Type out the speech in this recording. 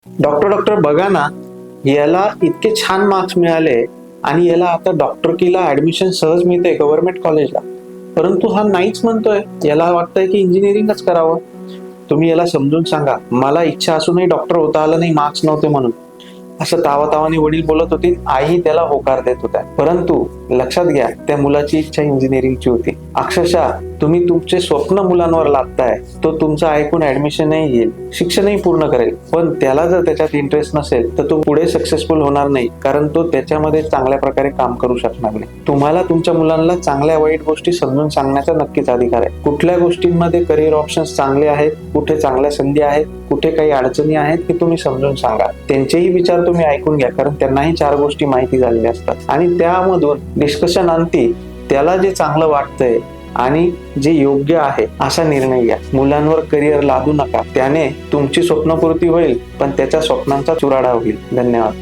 Doctor बघा ना, याला इतके छान मार्क्स मिळाले आणि याला आता डॉक्टरकीला ऍडमिशन सहज मिळते गव्हर्नमेंट कॉलेजला. परंतु हा नाहीच म्हणतोय, याला वाटतंय की इंजिनिअरिंगच करावं. तुम्ही याला समजून सांगा. मला इच्छा असूनही डॉक्टर होता आलं नाही, मार्क्स नव्हते म्हणून. असं तावातावाने वडील बोलत होते, आई त्याला होकार देत होत्या. परंतु लक्षात घ्या, त्या मुलाची इच्छा इंजिनिअरिंगची होती. अक्षरशः तुम्ही तुमचे स्वप्न मुलांवर लादताय. तो तुमचं ऐकून ऍडमिशनही घेईल, शिक्षणही पूर्ण करेल, पण त्याला जर त्याच्यात इंटरेस्ट नसेल तर तो पुढे सक्सेसफुल होणार नाही, कारण तो त्याच्यामध्ये चांगल्या प्रकारे काम करू शकणार नाही. तुम्हाला तुमच्या मुलांना चांगल्या वाईट गोष्टी समजून सांगण्याचा नक्कीच अधिकार आहे. कुठल्या गोष्टींमध्ये करिअर ऑप्शन्स चांगले आहेत, कुठे चांगल्या संधी आहेत, कुठे काही अडचणी आहेत, हे तुम्ही समजून सांगा. त्यांचेही विचार तुम्ही ऐकून घ्या, कारण त्यांनाही 4 गोष्टी माहिती झालेल्या असतात आणि त्यामधून डिस्कशन अंती त्याला जे चांगलं वाटतंय आणि जे योग्य आहे असा निर्णय घ्या. मुलांवर करिअर लादू नका. त्याने तुमची स्वप्नपूर्ती होईल, पण त्याच्या स्वप्नांचा चुराडा होईल. धन्यवाद.